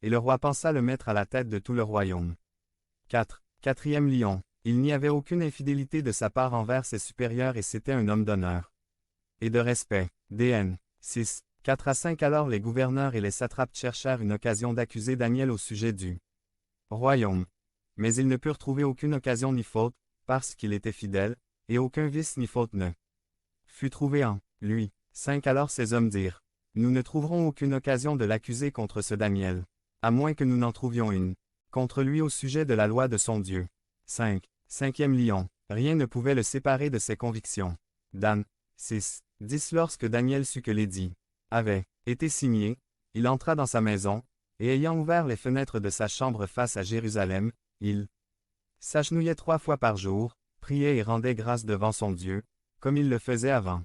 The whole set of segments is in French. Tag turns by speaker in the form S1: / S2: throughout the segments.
S1: et le roi pensa le mettre à la tête de tout le royaume. 4. Quatrième lion. Il n'y avait aucune infidélité de sa part envers ses supérieurs et c'était un homme d'honneur et de respect. DN. 6. 4 à 5 Alors les gouverneurs et les satrapes cherchèrent une occasion d'accuser Daniel au sujet du royaume. Mais ils ne purent trouver aucune occasion ni faute, parce qu'il était fidèle, et aucun vice ni faute ne fut trouvé en lui. 5 Alors ces hommes dirent, nous ne trouverons aucune occasion de l'accuser contre ce Daniel, à moins que nous n'en trouvions une, contre lui au sujet de la loi de son Dieu. 5. Cinquième lion. Rien ne pouvait le séparer de ses convictions. Dan. 6. 10 Lorsque Daniel sut que l'édit avait été signé, il entra dans sa maison, et ayant ouvert les fenêtres de sa chambre face à Jérusalem, il s'agenouillait 3 fois par jour, priait et rendait grâce devant son Dieu, comme il le faisait avant.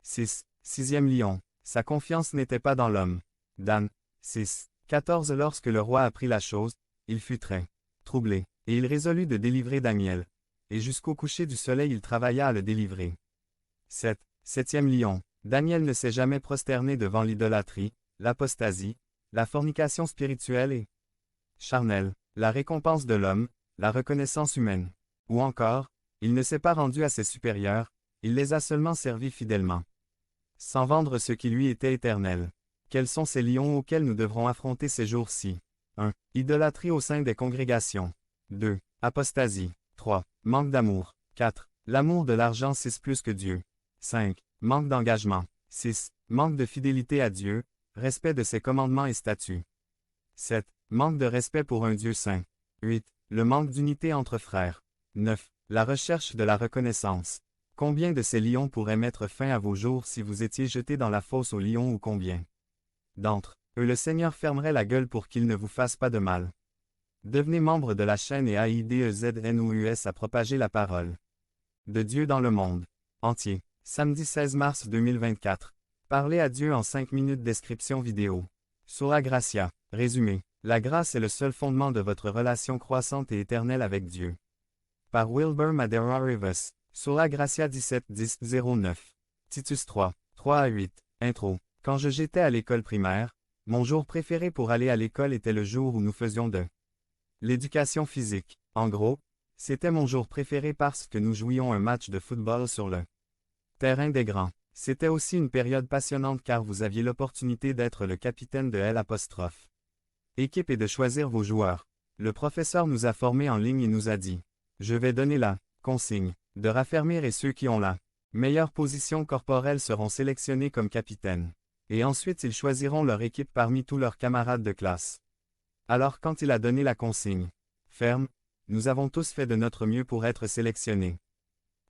S1: 6. Sixième lion. Sa confiance n'était pas dans l'homme. Dan. 6. 14 Lorsque le roi apprit la chose, il fut très troublé, et il résolut de délivrer Daniel. Et jusqu'au coucher du soleil il travailla à le délivrer. 7. Septième lion. Daniel ne s'est jamais prosterné devant l'idolâtrie, l'apostasie, la fornication spirituelle et charnelle, la récompense de l'homme, la reconnaissance humaine. Ou encore, il ne s'est pas rendu à ses supérieurs, il les a seulement servis fidèlement. Sans vendre ce qui lui était éternel. Quels sont ces lions auxquels nous devrons affronter ces jours-ci? 1. Idolâtrie au sein des congrégations. 2. Apostasie. 3. Manque d'amour. 4. L'amour de l'argent 6 plus que Dieu. 5. Manque d'engagement. 6. Manque de fidélité à Dieu, respect de ses commandements et statuts. 7. Manque de respect pour un Dieu saint. 8. Le manque d'unité entre frères. 9. La recherche de la reconnaissance. Combien de ces lions pourraient mettre fin à vos jours si vous étiez jetés dans la fosse aux lions ou combien d'entre eux le Seigneur fermerait la gueule pour qu'ils ne vous fassent pas de mal. Devenez membre de la chaîne et AIDEZNOUS à propager la parole de Dieu dans le monde entier. Samedi 16 mars 2024. Parlez à Dieu en 5 minutes. Description vidéo. Sola Gracia. Résumé. La grâce est le seul fondement de votre relation croissante et éternelle avec Dieu. Par Wilbur Madera Rivas. Sola Gracia 17-10-09. Titus 3. 3 à 8. Intro. Quand j'étais à l'école primaire, mon jour préféré pour aller à l'école était le jour où nous faisions de l'éducation physique. En gros, c'était mon jour préféré parce que nous jouions un match de football sur le terrain des grands. C'était aussi une période passionnante car vous aviez l'opportunité d'être le capitaine de L'. Équipe et de choisir vos joueurs. Le professeur nous a formés en ligne et nous a dit « Je vais donner la consigne de raffermir et ceux qui ont la meilleure position corporelle seront sélectionnés comme capitaine. Et ensuite ils choisiront leur équipe parmi tous leurs camarades de classe. » Alors quand il a donné la consigne ferme, nous avons tous fait de notre mieux pour être sélectionnés.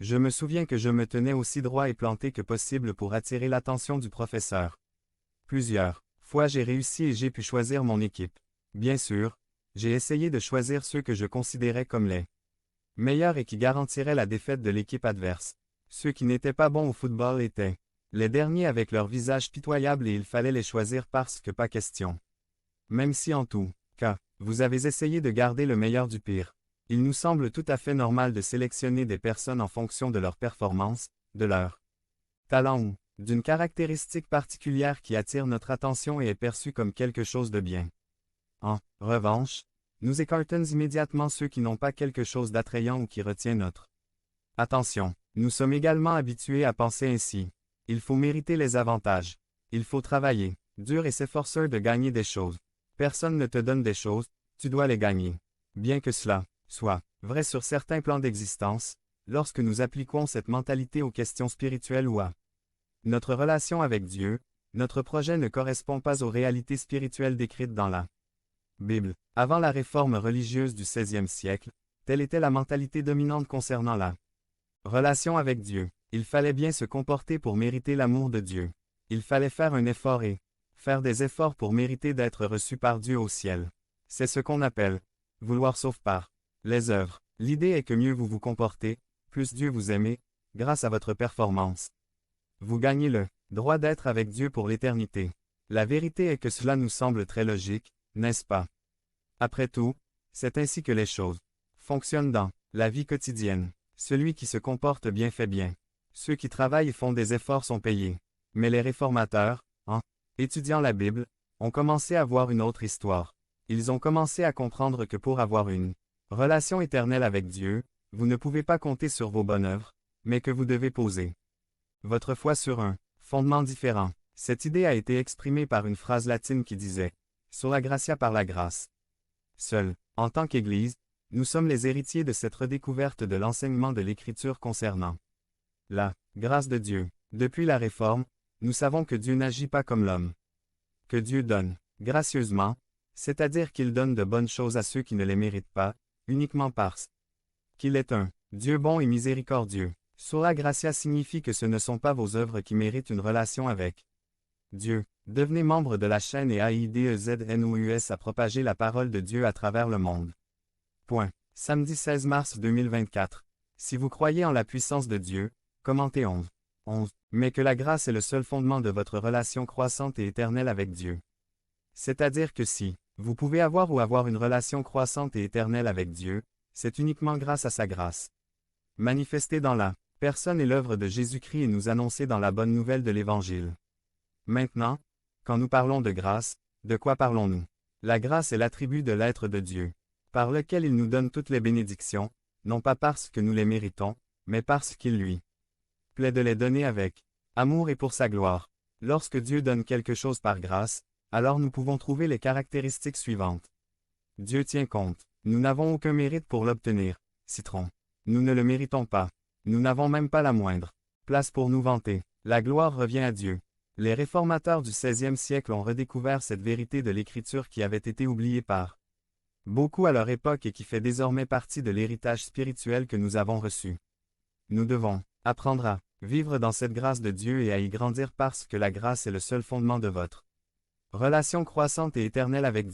S1: Je me souviens que je me tenais aussi droit et planté que possible pour attirer l'attention du professeur. Plusieurs fois j'ai réussi et j'ai pu choisir mon équipe. Bien sûr, j'ai essayé de choisir ceux que je considérais comme les meilleurs et qui garantiraient la défaite de l'équipe adverse. Ceux qui n'étaient pas bons au football étaient les derniers avec leur visage pitoyable et il fallait les choisir parce que pas question. Même si en tout cas, vous avez essayé de garder le meilleur du pire. Il nous semble tout à fait normal de sélectionner des personnes en fonction de leur performance, de leur talent ou d'une caractéristique particulière qui attire notre attention et est perçue comme quelque chose de bien. En revanche, nous écartons immédiatement ceux qui n'ont pas quelque chose d'attrayant ou qui retient notre attention. Nous sommes également habitués à penser ainsi. Il faut mériter les avantages. Il faut travailler dur et s'efforcer de gagner des choses. Personne ne te donne des choses, tu dois les gagner. Bien que cela soit vrai sur certains plans d'existence, lorsque nous appliquons cette mentalité aux questions spirituelles ou à notre relation avec Dieu, notre projet ne correspond pas aux réalités spirituelles décrites dans la Bible. Avant la réforme religieuse du XVIe siècle, telle était la mentalité dominante concernant la relation avec Dieu. Il fallait bien se comporter pour mériter l'amour de Dieu. Il fallait faire un effort et faire des efforts pour mériter d'être reçu par Dieu au ciel. C'est ce qu'on appelle vouloir sauf par les œuvres. L'idée est que mieux vous vous comportez, plus Dieu vous aime, grâce à votre performance. Vous gagnez le droit d'être avec Dieu pour l'éternité. La vérité est que cela nous semble très logique, n'est-ce pas? Après tout, c'est ainsi que les choses fonctionnent dans la vie quotidienne. Celui qui se comporte bien fait bien. Ceux qui travaillent et font des efforts sont payés. Mais les réformateurs, en étudiant la Bible, ont commencé à voir une autre histoire. Ils ont commencé à comprendre que pour avoir une relation éternelle avec Dieu, vous ne pouvez pas compter sur vos bonnes œuvres, mais que vous devez poser votre foi sur un fondement différent. Cette idée a été exprimée par une phrase latine qui disait « Sola gratia par la grâce ». Seul, en tant qu'Église, nous sommes les héritiers de cette redécouverte de l'enseignement de l'Écriture concernant la grâce de Dieu. Depuis la Réforme, nous savons que Dieu n'agit pas comme l'homme. Que Dieu donne gracieusement, c'est-à-dire qu'il donne de bonnes choses à ceux qui ne les méritent pas, uniquement parce qu'il est un Dieu bon et miséricordieux. Sola gratia signifie que ce ne sont pas vos œuvres qui méritent une relation avec Dieu. Devenez membre de la chaîne et AIDEZNOUS à propager la parole de Dieu à travers le monde. Point. Samedi 16 mars 2024. Si vous croyez en la puissance de Dieu, commentez 11. Mais que la grâce est le seul fondement de votre relation croissante et éternelle avec Dieu. C'est-à-dire que si vous pouvez avoir ou avoir une relation croissante et éternelle avec Dieu, c'est uniquement grâce à sa grâce. Manifestée dans la personne et l'œuvre de Jésus-Christ et nous annoncée dans la bonne nouvelle de l'Évangile. Maintenant, quand nous parlons de grâce, de quoi parlons-nous? La grâce est l'attribut de l'être de Dieu, par lequel il nous donne toutes les bénédictions, non pas parce que nous les méritons, mais parce qu'il lui plaît de les donner avec amour et pour sa gloire. Lorsque Dieu donne quelque chose par grâce, alors nous pouvons trouver les caractéristiques suivantes. Dieu tient compte. Nous n'avons aucun mérite pour l'obtenir. Citron. Nous ne le méritons pas. Nous n'avons même pas la moindre place pour nous vanter. La gloire revient à Dieu. Les réformateurs du XVIe siècle ont redécouvert cette vérité de l'Écriture qui avait été oubliée par beaucoup à leur époque et qui fait désormais partie de l'héritage spirituel que nous avons reçu. Nous devons apprendre à vivre dans cette grâce de Dieu et à y grandir parce que la grâce est le seul fondement de votre relation croissante et éternelle avec Dieu.